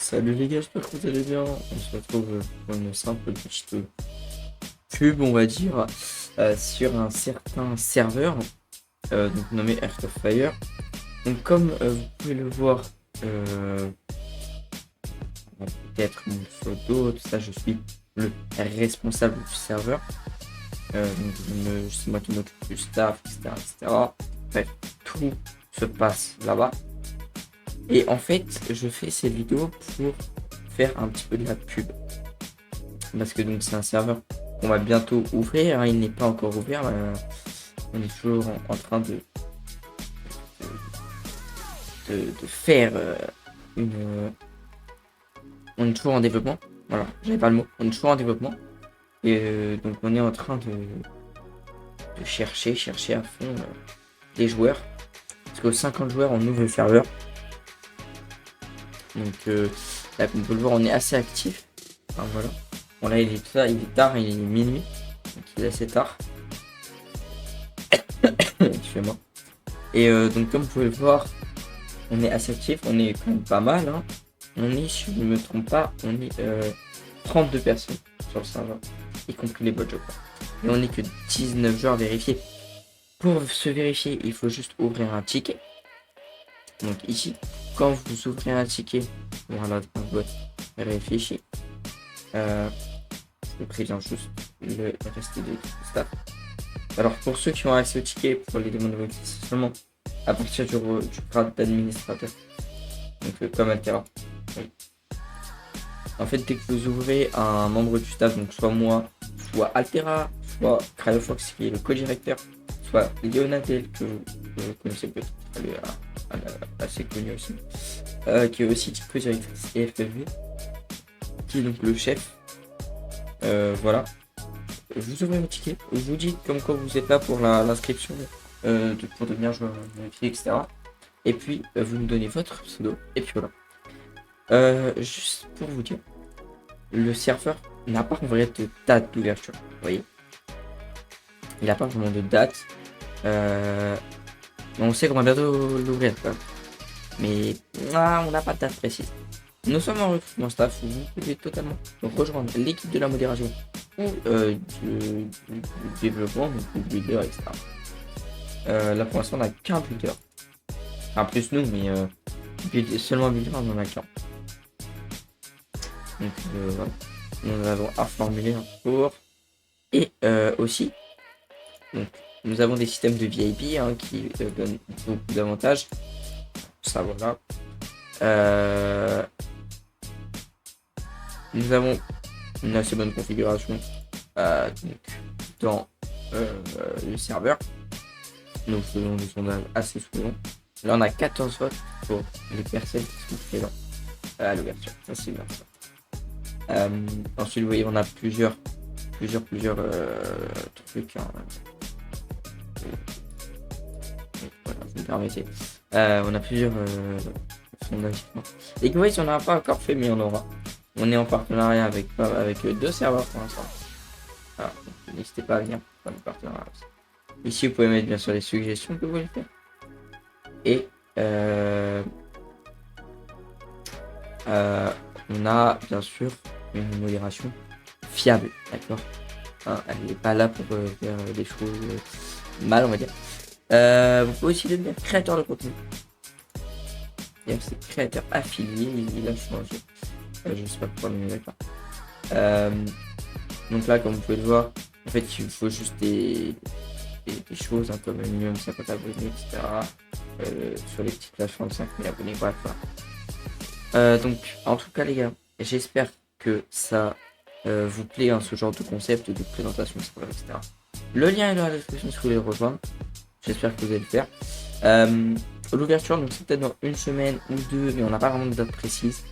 Salut les gars, j'espère que vous allez bien. On se retrouve pour une simple petite pub, on va dire, sur un certain serveur, donc nommé Earth of Fire. Donc comme vous pouvez le voir, euh, peut-être une photo, tout ça, je suis le responsable du serveur. Donc c'est moi qui m'occupe du staff, etc., etc. Bref, tout se passe là-bas. Et en fait, je fais ces vidéos pour faire un petit peu de la pub. Parce que donc c'est un serveur qu'on va bientôt ouvrir, hein. Il n'est pas encore ouvert. On est toujours en train de faire une. On est toujours en développement. Voilà, j'avais pas le mot. On est toujours en développement. Et donc on est en train de chercher à fond des joueurs. Parce que 50 joueurs, on ouvre le serveur. Donc là, comme vous pouvez le voir, on est assez actif. Enfin, voilà. Bon là il est tard, il est minuit. Donc il est assez tard. Excusez-moi. Et donc comme vous pouvez le voir, on est assez actif, on est quand même pas mal, hein. On est, si je ne me trompe pas, on est 32 personnes sur le serveur, y compris les bots, je crois. Et on n'est que 19 joueurs vérifiés. Pour se vérifier, il faut juste ouvrir un ticket. Donc ici, quand vous ouvrez un ticket, voilà, dans le bot, réfléchis. Je préviens juste le reste du staff. Alors pour ceux qui ont accès au ticket, pour les demandes de c'est seulement à partir du grade d'administrateur. Donc comme Altera. Oui. En fait, dès que vous ouvrez un membre du staff, donc soit moi, soit Altera, soit Cryofox qui est le co-directeur, soit Lionadel que vous connaissez peut-être, elle est assez connue aussi, qui est aussi co-directrice et FFV, qui est donc le chef. Voilà. Vous ouvrez vos tickets, je vous dis comme quoi vous êtes là pour l'inscription, pour devenir joueur vérifié, etc. Et puis vous nous donnez votre pseudo, et puis voilà. Juste pour vous dire, le serveur n'a pas en vrai de date d'ouverture, vous voyez. Il n'a pas vraiment de date. On sait qu'on va bientôt l'ouvrir, quoi. Mais on n'a pas de date précise. Nous sommes en recrutement staff, vous pouvez totalement rejoindre l'équipe de la modération ou du développement, donc du leader, etc. Là pour l'instant on n'a qu'un builder. Enfin plus nous, mais seulement un builder, on en a qu'un. Donc voilà. Nous avons un formulaire pour. Et aussi, donc, nous avons des systèmes de VIP, hein, qui donnent beaucoup d'avantages. Ça voilà. Nous avons une assez bonne configuration donc, dans le serveur. Nous faisons des sondages assez souvent. Là, on a 14 votes pour les personnes qui sont présentes à l'ouverture. Ça, c'est bien ça. Ensuite, vous voyez, on a plusieurs trucs. Hein. Voilà, vous me permettez. On a plusieurs sondages. Et que vous voyez, on n'a pas encore fait, mais on aura. On est en partenariat avec 2 serveurs pour l'instant. Alors, n'hésitez pas à venir pour le partenariat. Ici, vous pouvez mettre bien sûr les suggestions que vous voulez faire. Et on a bien sûr une modération fiable, d'accord, hein, elle n'est pas là pour faire des choses mal, on va dire. Vous pouvez aussi devenir créateur de contenu. C'est créateur affilié, il a changé. Je sais pas pourquoi, mais d'accord. Donc là, comme vous pouvez le voir, en fait, il faut juste des choses, hein, comme un minimum 50 abonnés, etc. Sur les petites plateformes, 5000 abonnés, bref. Donc, en tout cas, les gars, j'espère que ça vous plaît, hein, ce genre de concept de présentation, etc. Le lien est dans la description si vous voulez le rejoindre. J'espère que vous allez le faire. L'ouverture, donc c'est peut-être dans une semaine ou 2, mais on n'a pas vraiment de date précise.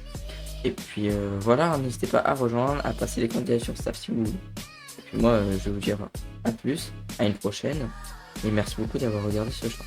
Et puis voilà, n'hésitez pas à rejoindre, à passer les candidatures staff si vous voulez. Et puis moi, je vais vous dire à plus, à une prochaine. Et merci beaucoup d'avoir regardé ce show.